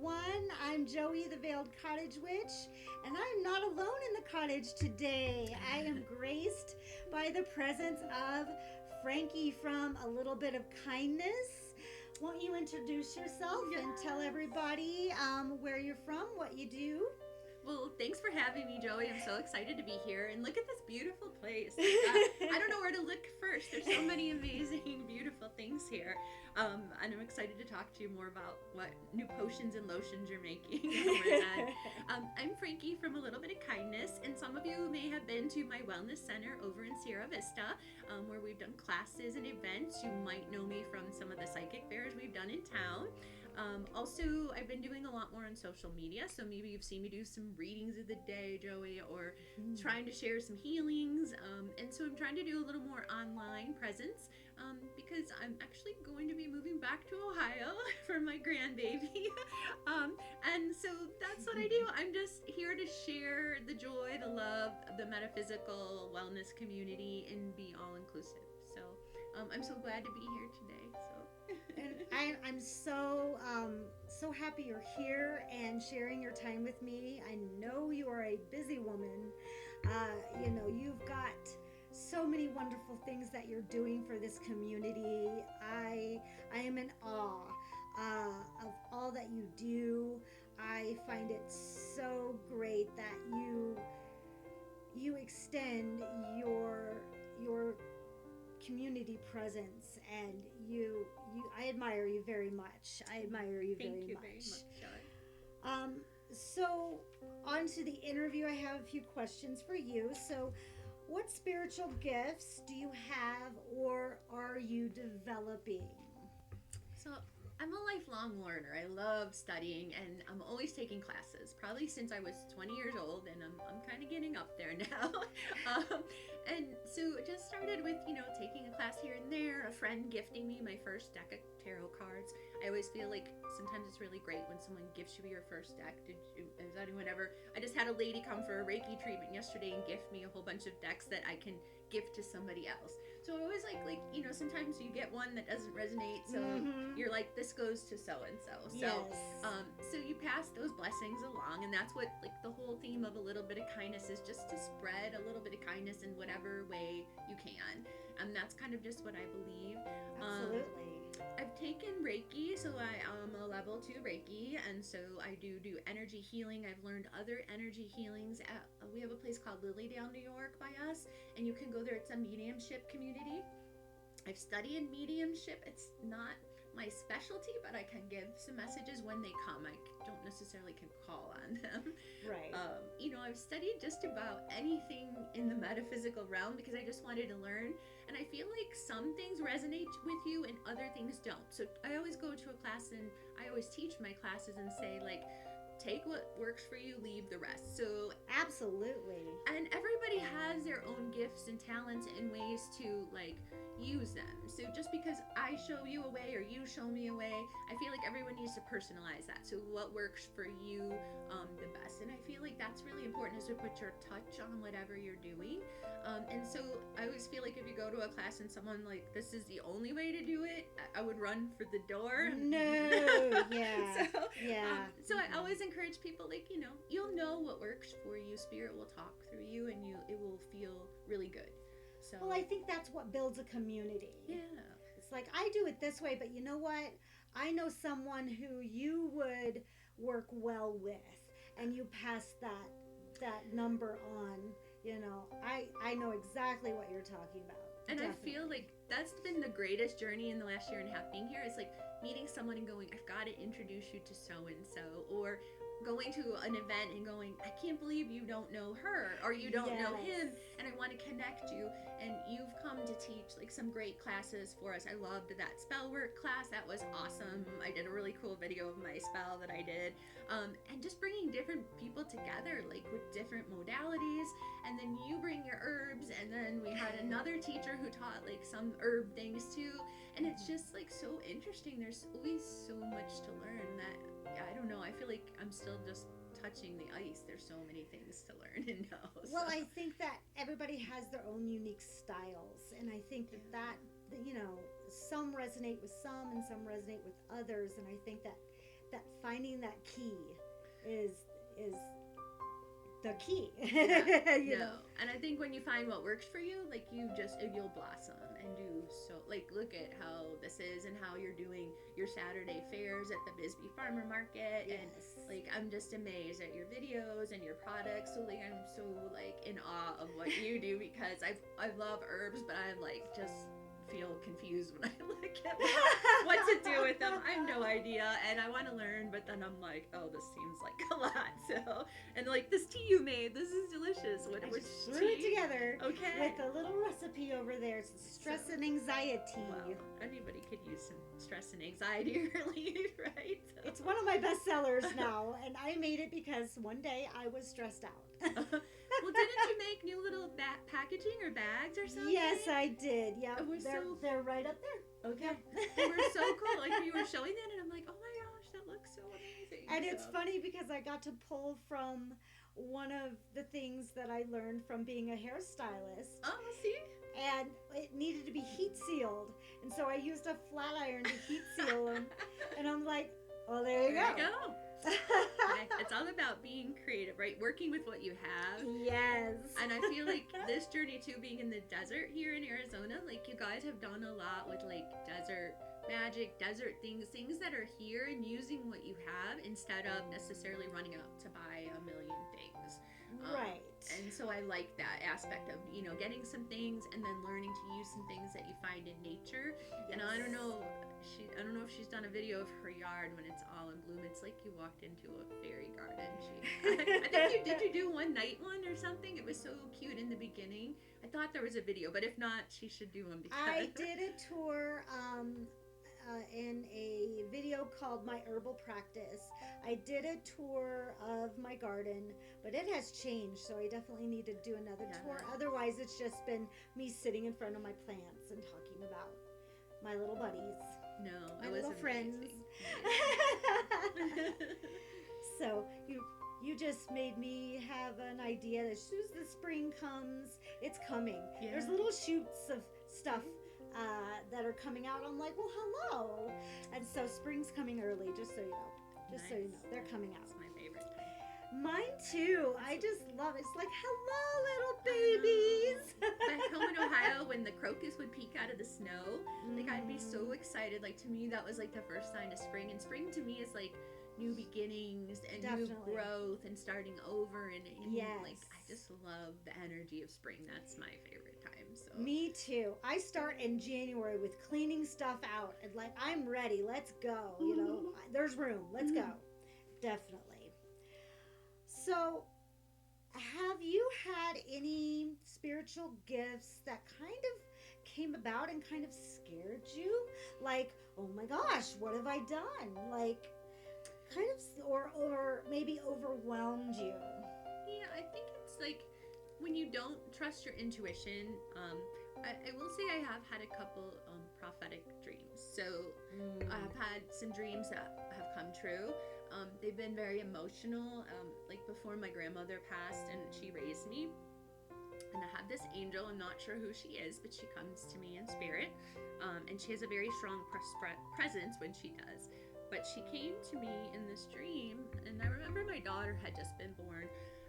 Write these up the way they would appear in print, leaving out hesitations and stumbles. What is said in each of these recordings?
everyone. I'm Joey, the Veiled Cottage Witch, and I'm not alone in the cottage today. I am graced by the presence of Frankie from A Little Bit of Kindness. Won't you introduce yourself and tell everybody where you're from, what you do? Well, thanks for having me, Joey. I'm so excited to be here. And look at this beautiful place. I don't know where to look first. There's so many amazing, beautiful things here. And I'm excited to talk to you more about what new potions and lotions you're making. I'm Frankie from A Little Bit of Kindness. And some of you may have been to my wellness center over in Sierra Vista, where we've done classes and events. You might know me from some of the psychic fairs we've done in town. Also, I've been doing a lot more on social media, so maybe you've seen me do some readings of the day, Joey, or trying to share some healings, and so I'm trying to do a little more online presence, because I'm actually going to be moving back to Ohio for my grandbaby, and so that's what I do. I'm just here to share the joy, the love, the metaphysical wellness community, and be all-inclusive, so I'm so glad to be here today, so. And I'm so happy you're here and sharing your time with me. I know you are a busy woman. You've got so many wonderful things that you're doing for this community. I am in awe of all that you do. I find it so great that you extend your community presence, and I admire you very much. Thank you very much, Joy. So on to the interview. I have a few questions for you. So what spiritual gifts do you have or are you developing? So I'm a lifelong learner. I love studying, and I'm always taking classes, probably since I was 20 years old, and I'm kind of getting up there now. And so it just started with, taking a class here and there, a friend gifting me my first deck of tarot cards. I always feel like sometimes it's really great when someone gifts you your first deck. Has anyone ever? I just had a lady come for a Reiki treatment yesterday and gift me a whole bunch of decks that I can gift to somebody else. So I always like sometimes you get one that doesn't resonate, so you're like, this goes to so and so. So so you pass those blessings along, and that's what the whole theme of A Little Bit of Kindness is, just to spread a little bit of kindness in whatever way you can. And that's kind of just what I believe. Absolutely. I've taken Reiki, so I am a level 2 Reiki, and so I do energy healing. I've learned other energy healings we have a place called Lilydale, New York by us, and you can go there. It's a mediumship community. I've studied mediumship. It's not my specialty, but I can give some messages when they come. I don't necessarily can call on them. Right. I've studied just about anything in the metaphysical realm because I just wanted to learn. And I feel like some things resonate with you and other things don't. So I always go to a class, and I always teach my classes and say, take what works for you, leave the rest. So absolutely. And everybody has their own gifts and talents and ways to use them. So just because I show you a way or you show me a way, I feel like everyone needs to personalize that. So what works for you the best. And I feel like that's really important, is to put your touch on whatever you're doing. And so I always feel like if you go to a class and someone this is the only way to do it, I would run for the door. No, yeah. So I always encourage people, you'll know what works for you. Spirit will talk through you, and it will feel really good. So, well, I think that's what builds a community. Yeah. It's like, I do it this way, but you know what? I know someone who you would work well with, and you pass that number on. I know exactly what you're talking about. And Definitely. I feel like that's been the greatest journey in the last year and a half being here. It's meeting someone and going, I've got to introduce you to so-and-so, or going to an event and going, I can't believe you don't know her, or you don't know him, and I want to connect you. And you've come to teach some great classes for us. I loved that spell work class. That was awesome. I did a really cool video of my spell that I did. And just bringing different people together, with different modalities. And then you bring your herbs, and then we had another teacher who taught some herb things too. And it's just so interesting. There's always so much to learn that, I don't know, I feel like I'm still just touching the ice. There's so many things to learn and know. Well, I think that everybody has their own unique styles, and I think that some resonate with some and some resonate with others, and I think that that finding that key is the key. Yeah, you no. know. And I think when you find what works for you, like you'll blossom and do so. Like look at how this is and how you're doing your Saturday fairs at the Bisbee Farmer Market, and Yes. like I'm just amazed at your videos and your products. So like I'm so like in awe of what you do because I love herbs, but I'm like just feel confused when I look at what to do with them. I have no idea, and I want to learn, but then I'm like, oh, this seems like a lot. So, and like this tea you made, this is delicious. I Which just threw it tea? together Okay. with a little recipe over there. It's stress and anxiety. Well, anybody could use some stress and anxiety relief, right? So. It's one of my best sellers now, and I made it because one day I was stressed out. Well, didn't you make new little packaging or bags or something? Yes, I did. Yeah, It was they're right up there. Okay. They were so cool. Like you were showing that, and I'm like, oh my gosh, that looks so amazing. And it's funny because I got to pull from one of the things that I learned from being a hairstylist. Oh, see? And it needed to be heat sealed. And so I used a flat iron to heat seal them. And I'm like, oh, there you go. It's all about being creative, right? Working with what you have. Yes. And I feel like this journey too, being in the desert here in Arizona, like you guys have done a lot with like desert magic, desert things that are here, and using what you have instead of necessarily running out to buy a million things. Right. And so I like that aspect of, you know, getting some things and then learning to use some things that you find in nature. Yes. And I don't know if she's done a video of her yard when it's all in bloom. It's like you walked into a fairy garden. I think did you do one night one or something? It was so cute in the beginning. I thought there was a video, but if not, she should do one because I did a tour in a video called My Herbal Practice. I did a tour of my garden, but it has changed, so I definitely need to do another tour. Otherwise, it's just been me sitting in front of my plants and talking about my little buddies. No, my it was little friends. Amazing. So you just made me have an idea that as soon as the spring comes, it's coming. Yeah. There's little shoots of stuff that are coming out. I'm like, well, hello. And so spring's coming early, just so you know. Just so you know, they're coming out. It's my favorite time. Mine too. I just love it. It's like, hello, little babies. Back home in Ohio, when the crocus would peek out of the snow, like I'd be so excited. Like to me, that was like the first sign of spring. And spring to me is like new beginnings and new growth and starting over. And yes. Like I just love the energy of spring. That's my favorite time. So me too. I start in January with cleaning stuff out and like I'm ready. Let's go. You know, there's room. Let's go. Definitely. So, have you had any spiritual gifts that kind of came about and kind of scared you? Like, oh my gosh, what have I done? Like, kind of, or maybe overwhelmed you? Yeah, I think it's like when you don't trust your intuition. I will say I have had a couple prophetic dreams. So I've had some dreams that have come true. They've been very emotional. Like before my grandmother passed and she raised me, and I had this angel. I'm not sure who she is, but she comes to me in spirit, and she has a very strong presence when she does. But she came to me in this dream, and I remember my daughter had just been born.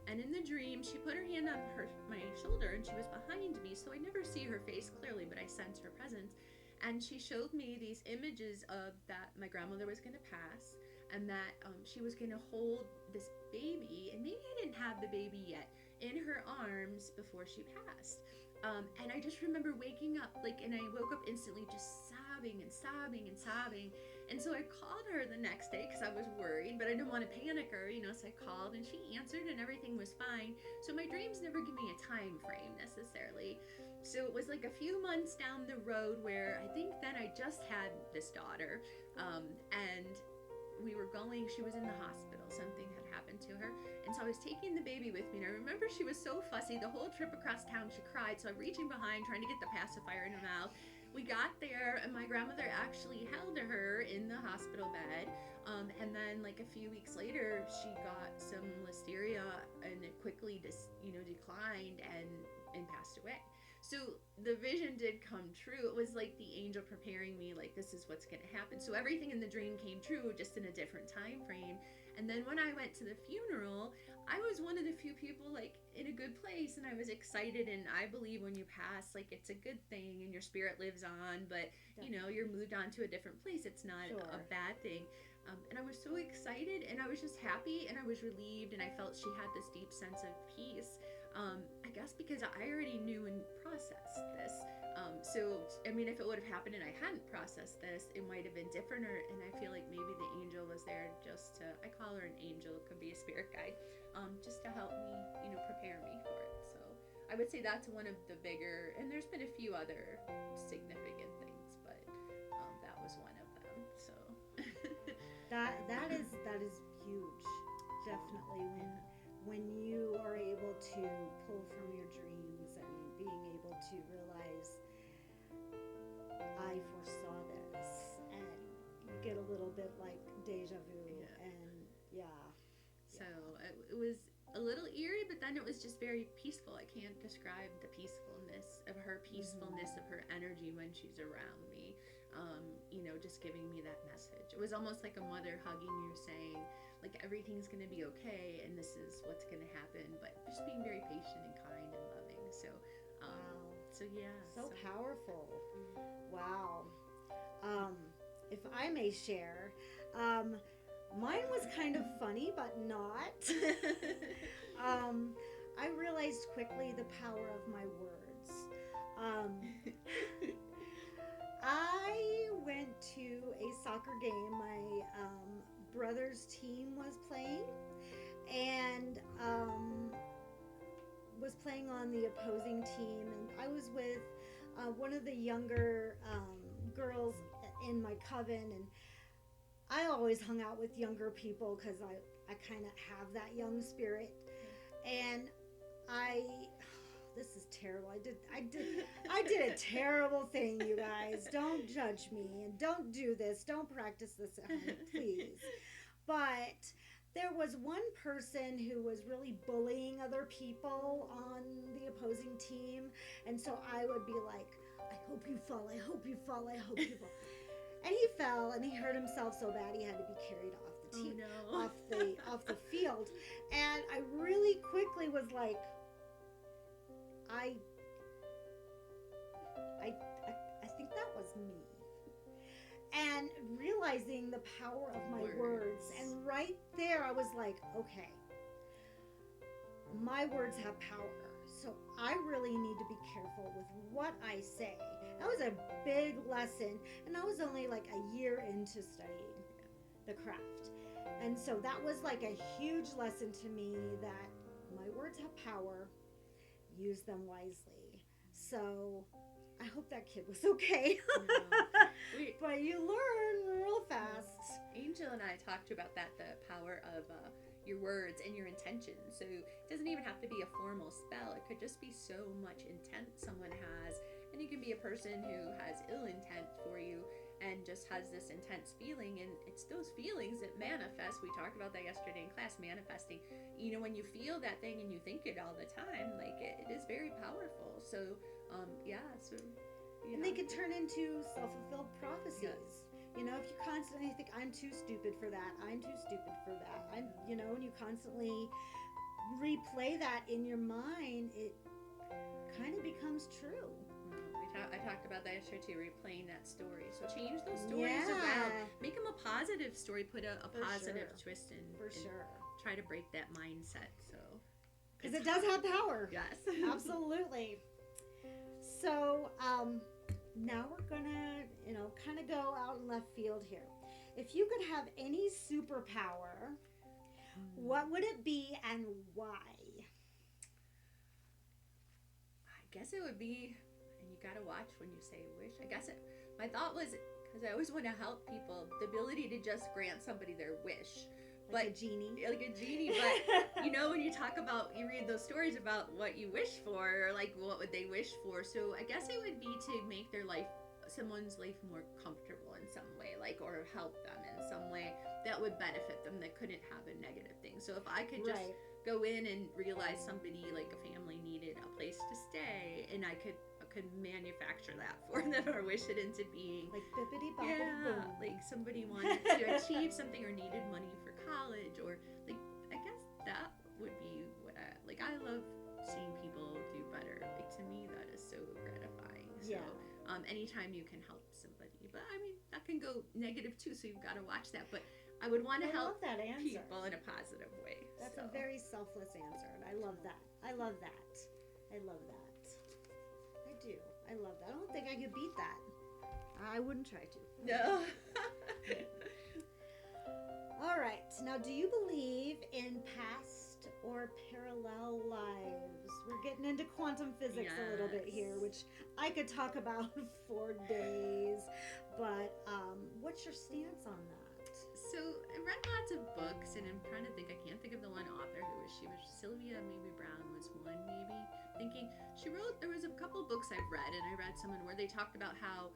And in the dream, she put her hand on my shoulder, and she was behind me, so I never see her face clearly, but I sense her presence. And she showed me these images of that my grandmother was going to pass, and that she was going to hold this baby, and maybe I didn't have the baby yet, in her arms before she passed. And I just remember waking up, and I woke up instantly just sobbing and sobbing and sobbing. And so I called her the next day because I was worried, but I didn't want to panic her, so I called and she answered and everything was fine. So my dreams never give me a time frame necessarily. So it was like a few months down the road where I think then I just had this daughter, and we were going, she was in the hospital, something had happened to her. And so I was taking the baby with me, and I remember she was so fussy. The whole trip across town, she cried. So I'm reaching behind, trying to get the pacifier in her mouth. We got there, and my grandmother actually held her in the hospital bed. And then, like a few weeks later, she got some listeria, and it quickly declined and passed away. So the vision did come true. It was like the angel preparing me, like, this is what's going to happen. So everything in the dream came true, just in a different time frame. And then when I went to the funeral, I was one of the few people, like, in a good place, and I was excited. And I believe when you pass, like, it's a good thing and your spirit lives on, but you know, you're moved on to a different place. It's not a bad thing. And I was so excited, and I was just happy, and I was relieved, and I felt she had this deep sense of peace. I guess because I already knew and processed this. So, I mean, if it would have happened and I hadn't processed this, it might have been different. And I feel like maybe the angel was there just to, I call her an angel, it could be a spirit guide, just to help me, you know, prepare me for it. So I would say that's one of the bigger, and there's been a few other significant things, but that was one of them. So that is huge, definitely, when you are able to pull from your dreams and being able to realize, I foresaw this, and you get a little bit like deja vu. So it was a little eerie, but then it was just very peaceful. I can't describe the peacefulness of her of her energy when she's around me. You know, just giving me that message. It was almost like a mother hugging you, saying, like, everything's going to be okay, and this is what's going to happen, but just being very patient and kind and loving. So, so yeah. So powerful. Wow. If I may share, mine was kind of funny, but not. I realized quickly the power of my words. I went to a soccer game. My brother's team was playing, and was playing on the opposing team, and I was with one of the younger girls in my coven, and I always hung out with younger people because I kind of have that young spirit. And this is terrible. I did a terrible thing, you guys. Don't judge me, and don't do this. Don't practice this at home, please. But there was one person who was really bullying other people on the opposing team, and so I would be like, I hope you fall, I hope you fall, I hope you fall. And he fell, and he hurt himself so bad he had to be carried off the team, off the field. And I really quickly was like, I think that was me. And realizing the power of my words. And right there I was like, okay, my words have power. So I really need to be careful with what I say. That was a big lesson. And I was only like a year into studying the craft. And so that was like a huge lesson to me that my words have power. Use them wisely. So I hope that kid was okay. But you learn real fast. Angel and I talked about that, the power of your words and your intentions. So it doesn't even have to be a formal spell. It could just be so much intent someone has. And you can be a person who has ill intent for you and just has this intense feeling, and it's those feelings that manifest. We talked about that yesterday in class, manifesting. You know, when you feel that thing and you think it all the time, like it is very powerful. So and they could turn into self-fulfilled prophecies. Yes. You know, if you constantly think, I'm too stupid for that, I'm too stupid for that, and you constantly replay that in your mind, it kind of becomes true. I talked about that yesterday too, replaying that story. So change those stories around. Make them a positive story. Put a positive twist in. For sure. Try to break that mindset. So, because it does have power. Yes. Absolutely. So now we're gonna, kind of go out in left field here. If you could have any superpower, what would it be and why? I guess it would be, and you gotta watch when you say wish. I guess my thought was, because I always want to help people, the ability to just grant somebody their wish. Like a genie. Like a genie, but when you talk about, you read those stories about what you wish for, or like what would they wish for. So I guess it would be to make someone's life more comfortable in some way, like, or help them in some way that would benefit them, that couldn't have a negative thing. So if I could just go in and realize somebody, like a family, needed a place to stay, and I could could manufacture that for them or wish it into being. Like bippity bop Yeah, boom. like somebody wanted to achieve something or needed money for college, or like I guess that would be what I love seeing people do better. Like to me, that is so gratifying. So, anytime you can help somebody, but I mean that can go negative too. So you've got to watch that. But I would want to help that answer. people in a positive way. That's a very selfless answer, and I love that. I love that. I love that. I do. I love that. I don't think I could beat that. I wouldn't try to. No. All right. Now, do you believe in past or parallel lives? We're getting into quantum physics a little bit here, which I could talk about for days. But what's your stance on that? So I read lots of books, and I'm trying to think. I can't think of the one author she was Sylvia maybe Brown was one maybe. Thinking she wrote. There was a couple books I've read, and I read someone where they talked about how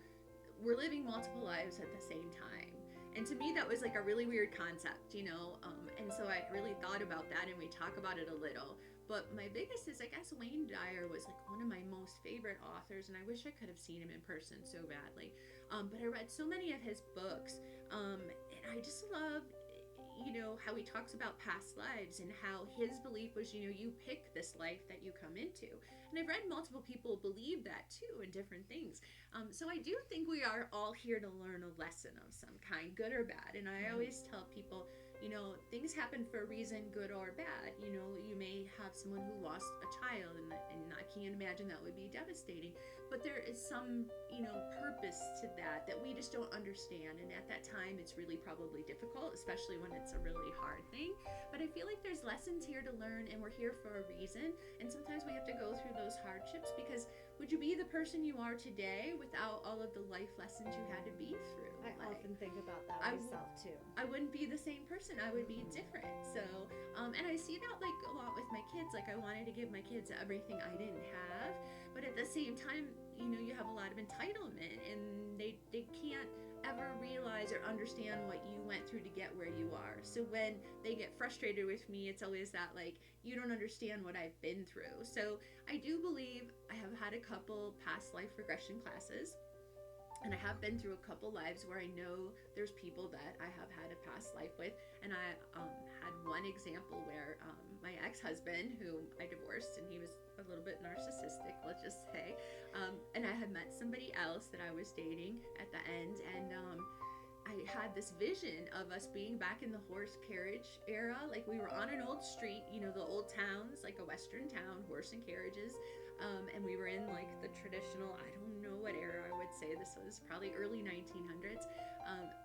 we're living multiple lives at the same time. And to me, that was like a really weird concept, you know? And so I really thought about that, and we talk about it a little. But my biggest is, I guess, Wayne Dyer was like one of my most favorite authors, and I wish I could have seen him in person so badly. But I read so many of his books, and I just love, you know, how he talks about past lives and how his belief was, you know, you pick this life that you come into. And I've read multiple people believe that too in different things. So I do think we are all here to learn a lesson of some kind, good or bad. And I always tell people, you know, things happen for a reason, good or bad. You know, you may have someone who lost a child, and I can't imagine that would be devastating. But there is some, you know, purpose to that we just don't understand. And at that time, it's really probably difficult, especially when it's a really hard thing. But I feel like there's lessons here to learn, and we're here for a reason. And sometimes we have to go through those hardships, because would you be the person you are today without all of the life lessons you had to be through? I often think about that myself too. I wouldn't be the same person. I would be different. So, and I see that like a lot with my kids. Like I wanted to give my kids everything I didn't have, but at the same time, you know, you have a lot of entitlement, and they can't ever realize or understand what you went through to get where you are. So when they get frustrated with me, it's always that like, you don't understand what I've been through. So I do believe I have had a couple past life regression classes, and I have been through a couple lives where I know there's people that I have had a past life with. And I had one example where my ex-husband, who I divorced, and he was a little bit narcissistic, let's just say, and I had met somebody else that I was dating at the end, and I had this vision of us being back in the horse carriage era. Like we were on an old street, you know, the old towns, like a western town, horse and carriages. And we were in like the traditional, I don't know what era I would say, this was probably early 1900s.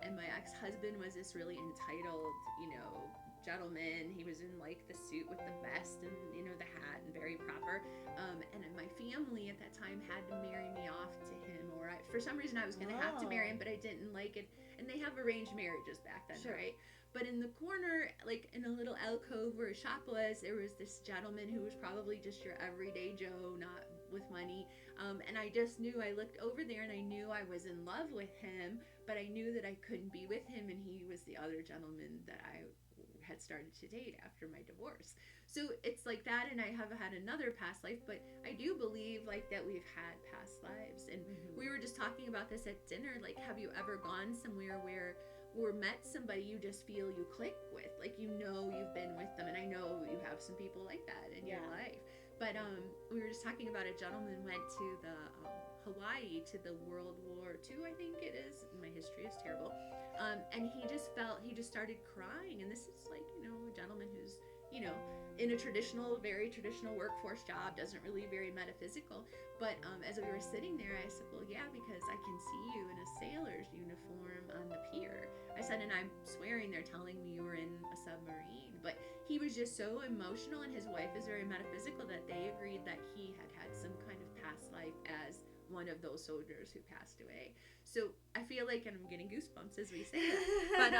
And my ex-husband was this really entitled, you know, gentleman. He was in like the suit with the vest and, you know, the hat, and very proper. And my family at that time had to marry me off to him, or for some reason I was going to have to marry him, but I didn't like it. And they have arranged marriages back then, right? But in the corner, like in a little alcove where a shop was, there was this gentleman who was probably just your everyday Joe, not with money. And I just knew, I looked over there and I knew I was in love with him, but I knew that I couldn't be with him, and he was the other gentleman that I had started to date after my divorce. So it's like that, and I have had another past life, but I do believe like that we've had past lives. And we were just talking about this at dinner, like, have you ever gone somewhere where or met somebody you just feel you click with, like, you know, you've been with them? And I know you have some people like that in your life. But we were just talking about a gentleman went to the Hawaii to the World War II, I think it is. My history is terrible. And he just started crying. And this is like, you know, a gentleman who's, you know, in a very traditional workforce job, doesn't really very metaphysical. But as we were sitting there, I said, well, yeah, because I can see you in a sailor's uniform on the pier. I said, and I'm swearing they're telling me you were in a submarine. But he was just so emotional, and his wife is very metaphysical, that they agreed that he had had some kind of past life as one of those soldiers who passed away. So I feel like, and I'm getting goosebumps as we say that, but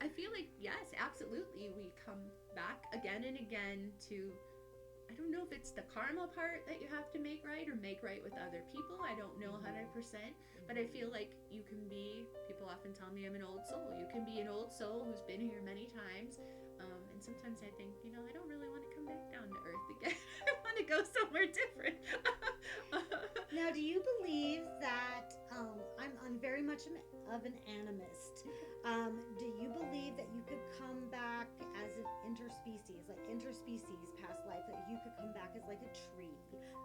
I feel like, yes, absolutely, we come back again and again to, I don't know if it's the karma part that you have to make right, or make right with other people. I don't know 100%, but I feel like you can be, people often tell me I'm an old soul. You can be an old soul who's been here many times. And sometimes I think, you know, I don't really want to come back down to earth again. I want to go somewhere different. Now, do you believe that I'm very much of an animist? Do you believe that you could come back as an interspecies, like interspecies past life, that you could come back as like a tree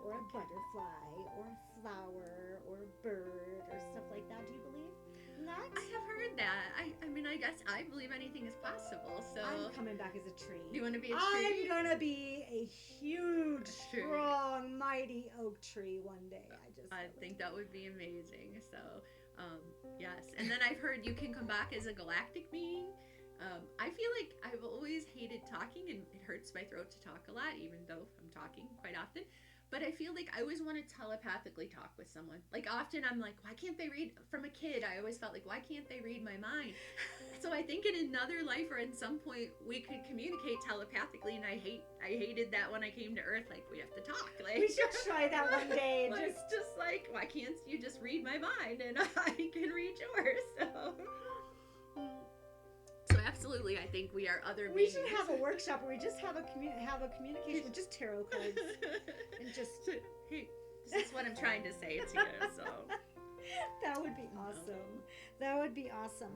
or a butterfly or a flower or a bird or stuff like that? Do you believe in that? I have heard that. I mean, I guess I believe anything is possible. So I'm coming back as a tree. Do you want to be a tree? I'm gonna be a huge, strong, mighty oak tree one day. I think that would be amazing. So, yes. And then I've heard you can come back as a galactic being. I feel like I've always hated talking, and it hurts my throat to talk a lot, even though I'm talking quite often. But I feel like I always want to telepathically talk with someone. Like, often I'm like, why can't they read? From a kid, I always felt like, why can't they read my mind? So I think in another life or at some point we could communicate telepathically, and I hated that when I came to Earth. Like, we have to talk. Like, we should try that one day. Like, just like, why can't you just read my mind and I can read yours? So absolutely, I think we are other beings. We should have a workshop where we just have a communication with just tarot cards and just. Hey, this is what I'm trying to say to you. So that would be awesome. That would be awesome.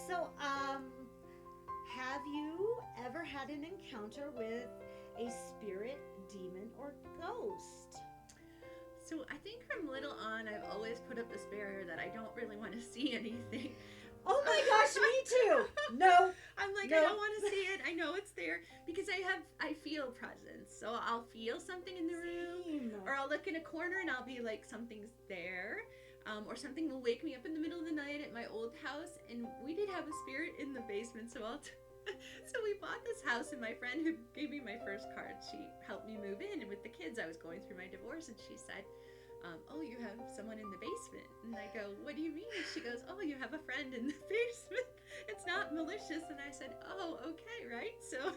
So, have you ever had an encounter with a spirit, demon, or ghost? So I think from little on, I've always put up this barrier that I don't really want to see anything. Oh my gosh, me too. No. I'm like, no. I don't want to see it. I know it's there because I feel presence. So I'll feel something in the room, or I'll look in a corner and I'll be like, something's there. Or something will wake me up in the middle of the night at my old house. And we did have a spirit in the basement. So so we bought this house, and my friend who gave me my first card, she helped me move in. And with the kids, I was going through my divorce, and she said, oh, you have someone in the basement. And I go, what do you mean? She goes, oh, you have a friend in the basement. It's not malicious. And I said, oh, okay, right? So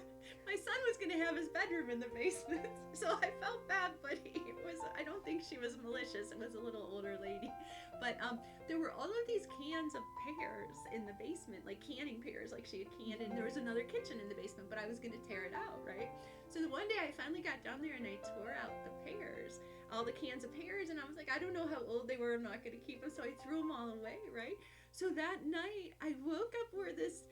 my son was going to have his bedroom in the basement. So I felt bad, but I don't think she was malicious. It was a little older lady. But there were all of these cans of pears in the basement, like canning pears, like she had canned, and there was another kitchen in the basement, but I was going to tear it out, right? So one day I finally got down there and I tore out the pears, all the cans of pears, and I was like, I don't know how old they were, I'm not going to keep them, so I threw them all away, right? So that night I woke up where this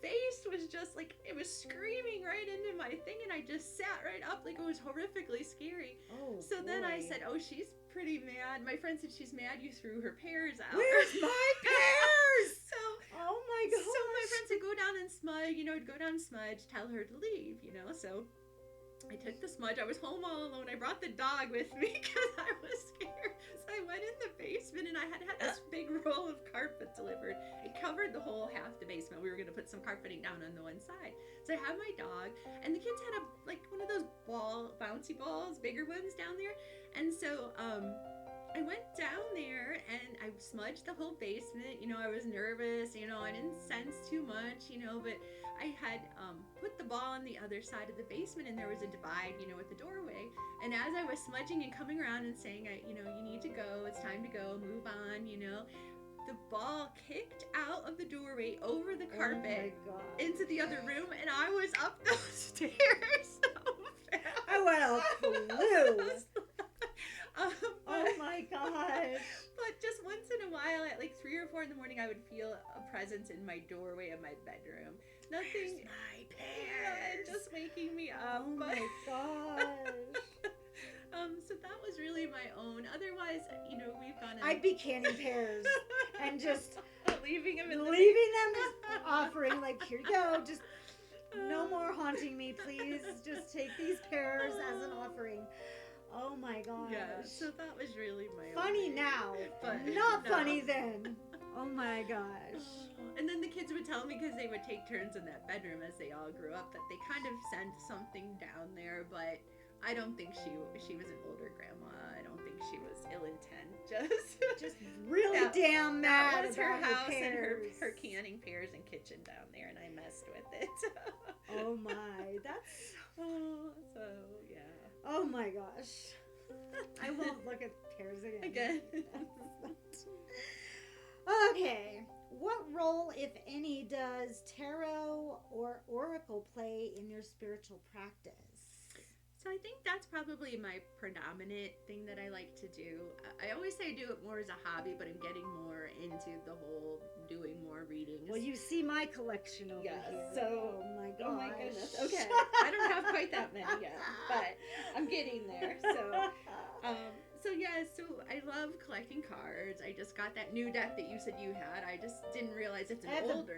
face was just like, it was screaming right into my thing, and I just sat right up, like it was horrifically scary. Oh, so boy. Then I said, oh, she's pretty mad. My friend said, she's mad you threw her pears out. Where's my pears? Oh my gosh. So my friend said, go down and smudge, tell her to leave, so I took the smudge. I was home all alone. I brought the dog with me because I was scared. So I went in the basement, and I had this big roll of carpet delivered. It covered the whole half the basement. We were going to put some carpeting down on the one side. So I had my dog, and the kids had one of those bouncy balls, bigger ones down there. And so I went down there and I smudged the whole basement. I was nervous, I didn't sense too much, but I had put the ball on the other side of the basement, and there was a divide, with the doorway. And as I was smudging and coming around and saying, you need to go, it's time to go, move on, the ball kicked out of the doorway over the carpet into the other room, and I was up those stairs so fast. I went all flew. Oh my gosh. But just once in a while, at like 3 or 4 in the morning, I would feel a presence in my doorway of my bedroom. Nothing. Where's my pears? Just waking me up. Oh my gosh. So that was really my own. Otherwise, we've gone. I'd be canning pears and just leaving them as offering. Like, here you go. Just no more haunting me, please. Just take these pears as an offering. Oh my gosh. Yeah, so that was really my funny own now, but not funny then. Oh my gosh. And then the kids would tell me, because they would take turns in that bedroom as they all grew up, that they kind of sent something down there, but I don't think she was an older grandma. I don't think she was ill intent. Just really damn mad. That was her about house and her canning pears and kitchen down there, and I messed with it. Oh my, that's so yeah. Oh my gosh. I won't look at pears again. Okay. What role, if any, does tarot or oracle play in your spiritual practice? So I think that's probably my predominant thing that I like to do. I always say I do it more as a hobby, but I'm getting more into the whole doing more readings. Well, you see my collection over Yes, here. so- oh my gosh. Oh my goodness. Okay. I don't have quite that many yet, but I'm getting there. So yeah, so I love collecting cards. I just got that new deck that you said you had. I just didn't realize it's an I have older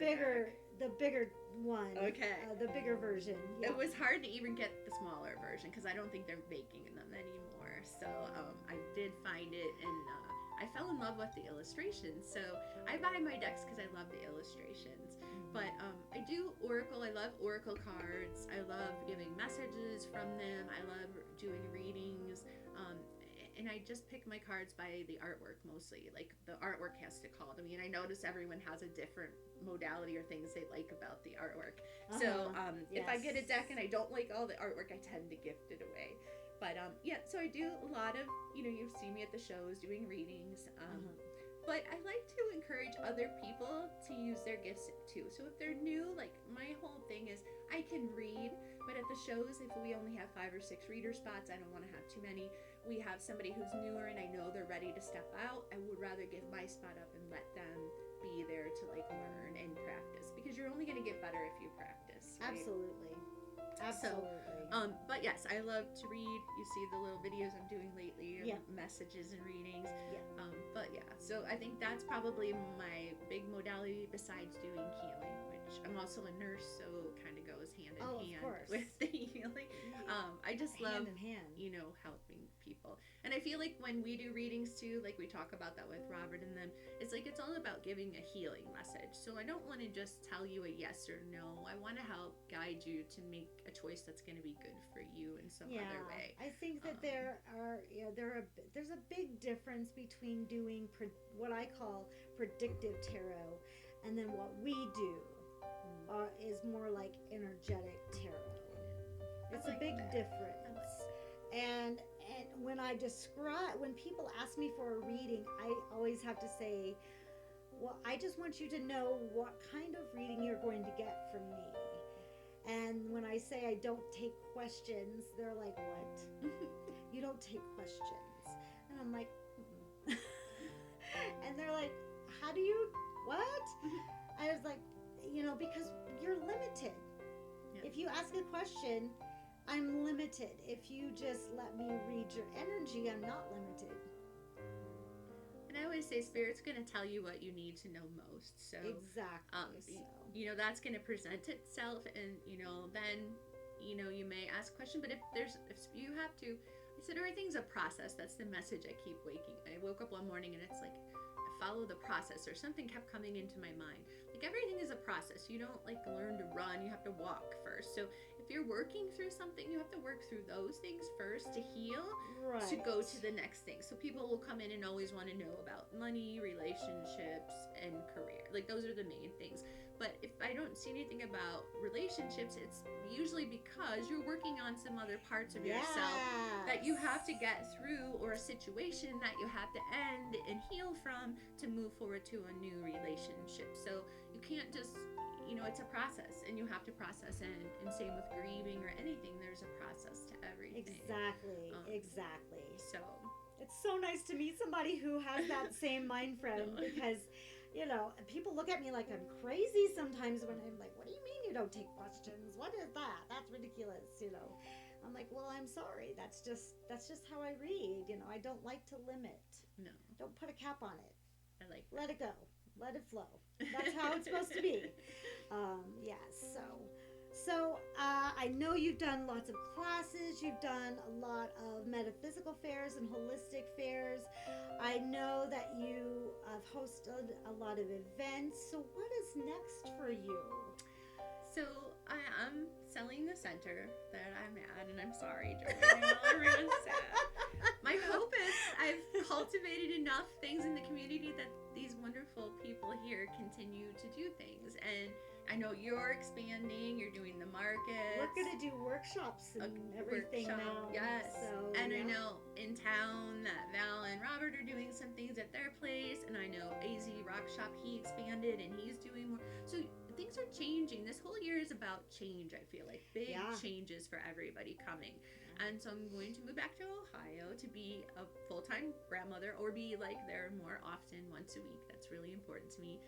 the bigger one. Okay. The bigger version. Yeah. It was hard to even get the smaller version because I don't think they're making them anymore. So I did find it, and I fell in love with the illustrations. So I buy my decks because I love the illustrations. But I do Oracle. I love Oracle cards. I love giving messages from them. I love doing readings. And I just pick my cards by the artwork mostly. Like, the artwork has to call to me. And I notice everyone has a different modality or things they like about the artwork. So if I get a deck and I don't like all the artwork, I tend to gift it away. But yeah, so I do a lot of, you see me at the shows doing readings. But I like to encourage other people to use their gifts too. So if they're new, like, my whole thing is I can read, but at the shows, if we only have 5 or 6 reader spots, I don't want to have too many. We have somebody who's newer and I know they're ready to step out. I would rather give my spot up and let them be there to like learn and practice, because you're only going to get better if you practice. Right? Absolutely. But yes, I love to read. You see the little videos I'm doing lately, messages and readings. But yeah, so I think that's probably my big modality besides doing healing, which I'm also a nurse, so it kind of goes hand in hand with the healing. I just love, hand in hand. Helping people. And I feel like when we do readings too, like we talk about that with Robert and them, it's like it's all about giving a healing message. So I don't want to just tell you a yes or no. I want to help guide you to make a choice that's going to be good for you in some other way. I think that there's a big difference between doing what I call predictive tarot, and then what we do is more like energetic tarot. It's a big difference. And when when people ask me for a reading, I always have to say, well, I just want you to know what kind of reading you're going to get from me. And when I say I don't take questions, they're like, what? You don't take questions? And I'm like, and they're like, how do you, what? I was like, because you're limited. Yeah. If you ask a question, I'm limited. If you just let me read your energy, I'm not limited. And I always say Spirit's going to tell you what you need to know most. So exactly. That's going to present itself, and then you may ask a question. But if you have to, I said everything's a process. That's the message I keep I woke up one morning and it's like, follow the process, or something kept coming into my mind. Like, everything is a process. You don't like learn to run, you have to walk first. So if you're working through something, you have to work through those things first to heal, to go to the next thing. So people will come in and always want to know about money, relationships, and career. Like, those are the main things. But if I don't see anything about relationships, it's usually because you're working on some other parts of yourself that you have to get through, or a situation that you have to end and heal from to move forward to a new relationship. So you can't just, it's a process, and you have to process it. And same with grieving or anything, there's a process to everything. Exactly. So it's so nice to meet somebody who has that same mind frame, because people look at me like I'm crazy sometimes when I'm like, what do you mean you don't take questions? What is that? That's ridiculous, I'm like, well, I'm sorry. That's just how I read. I don't like to limit. No. Don't put a cap on it. I like that. Let it go. Let it flow. That's how it's supposed to be. So I know you've done lots of classes. You've done a lot of metaphysical fairs and holistic fairs. I know that you have hosted a lot of events. So what is next for you? So I am selling the center that I'm at, and I'm sorry, Joey, I know everyone's sad. My hope is I've cultivated enough things in the community that these wonderful people here continue to do things. And I know you're expanding, you're doing the market. We're going to do workshops and everything now. Yes. I know in town that Val and Robert are doing some things at their place, and I know AZ Rock Shop, he expanded and he's doing more. So things times are changing. This whole year is about change, I feel like. Big changes for everybody coming. And so I'm going to move back to Ohio to be a full-time grandmother, or be like there more often, once a week. That's really important to me.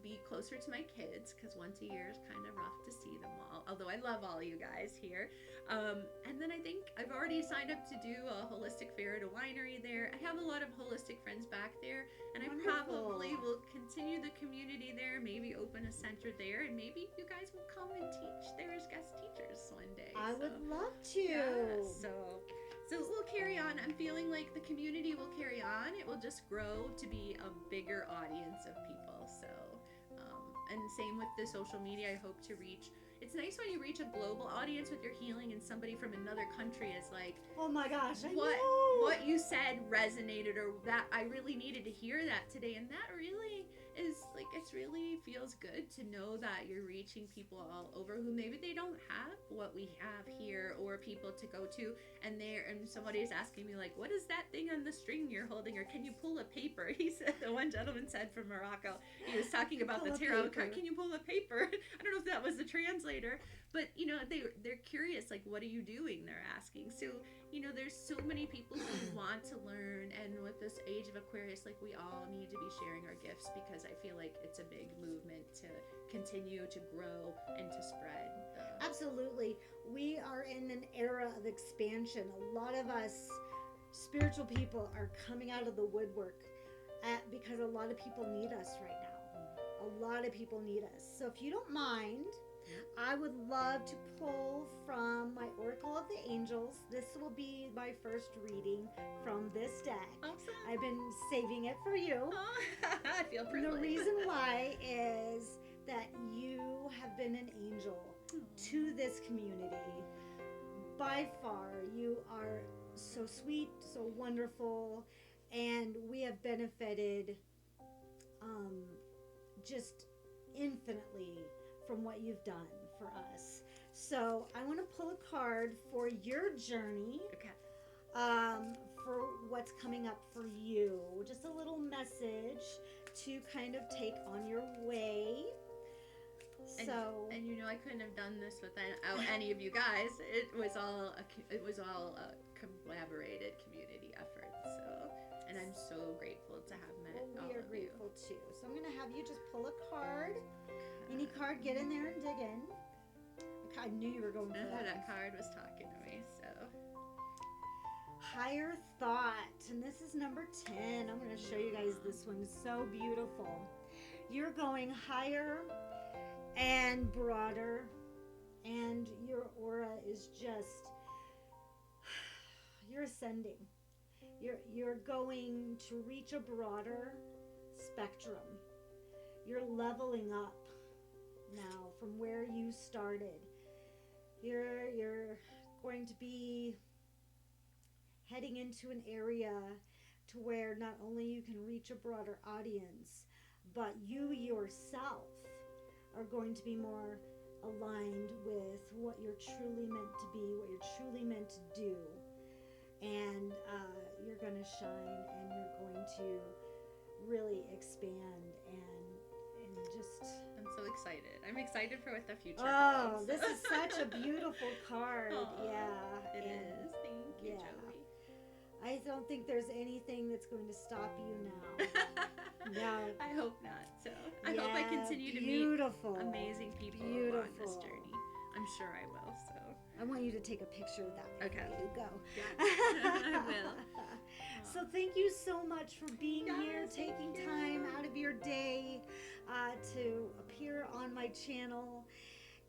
Be closer to my kids, because once a year is kind of rough to see them all, although I love all you guys here. And then I think I've already signed up to do a holistic fair at a winery there. I have a lot of holistic friends back there, and I probably will continue the community there, maybe open a center there, and maybe you guys will come and teach there as guest teachers one day. I would love to. Yeah, so we'll carry on. I'm feeling like the community will carry on. It will just grow to be a bigger audience of people. So, and same with the social media. I hope to reach. It's nice when you reach a global audience with your healing, and somebody from another country is like, "Oh my gosh, what you said resonated, or that I really needed to hear that today," and that really is like, it's really feels good to know that you're reaching people all over who maybe they don't have what we have here, or people to go to, and somebody is asking me like, "What is that thing on the string you're holding, or can you pull a paper?" He said, the one gentleman said from Morocco, he was talking about the tarot card. Can you pull a paper? I don't know if that was the translator, but you know, they're curious, like, what are you doing? They're asking. So you know, there's so many people who want to learn, and with this age of Aquarius, like, we all need to be sharing our gifts, because I feel like it's a big movement to continue to grow and to spread. Absolutely. We are in an era of expansion. A lot of us spiritual people are coming out of the woodwork because a lot of people need us right now. A lot of people need us. So if you don't mind, I would love to pull from my Oracle of the Angels. This will be my first reading from this deck. Awesome. I've been saving it for you. Oh, I feel privileged. The reason why is that you have been an angel to this community. By far, you are so sweet, so wonderful, and we have benefited just infinitely from what you've done for us. So I want to pull a card for your journey. Okay. For what's coming up for you. Just a little message to kind of take on your way. And you know, I couldn't have done this without any of you guys. It was all a collaborated community effort. So, and I'm so grateful to have met all of you. We are grateful too. So I'm going to have you just pull a card. Any card, get in there and dig in. I knew you were going for that. That card was talking to me, so. Higher thought, and this is number 10. I'm going to show you guys this one. So beautiful. You're going higher and broader, and your aura is just, you're ascending. You're going to reach a broader spectrum. You're leveling up now from where you started. You're going to be heading into an area to where not only you can reach a broader audience, but you yourself are going to be more aligned with what you're truly meant to be, what you're truly meant to do. And you're going to shine, and you're going to really expand and just... I'm so excited. I'm excited for what the future Oh, holds. this is such a beautiful card. Yeah. It is. Thank you, Joey. I don't think there's anything that's going to stop you now. No. I hope not. So I hope I continue to meet amazing people on this journey. I'm sure I will. So I want you to take a picture of that before you go. Yeah, I will. So thank you so much for being here, taking time out of your day to appear on my channel.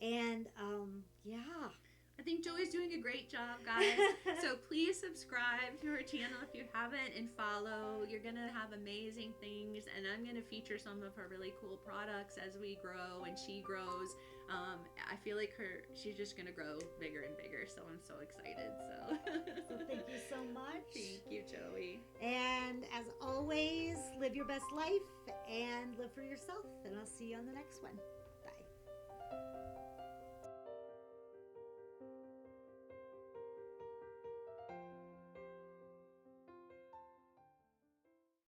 And I think Joey's doing a great job, guys. So please subscribe to her channel if you haven't, and follow. You're going to have amazing things, and I'm going to feature some of her really cool products as we grow and she grows. I feel like she's just going to grow bigger and bigger, so I'm so excited. So thank you so much. Thank you, Joey. And as always, live your best life and live for yourself, and I'll see you on the next one. Bye.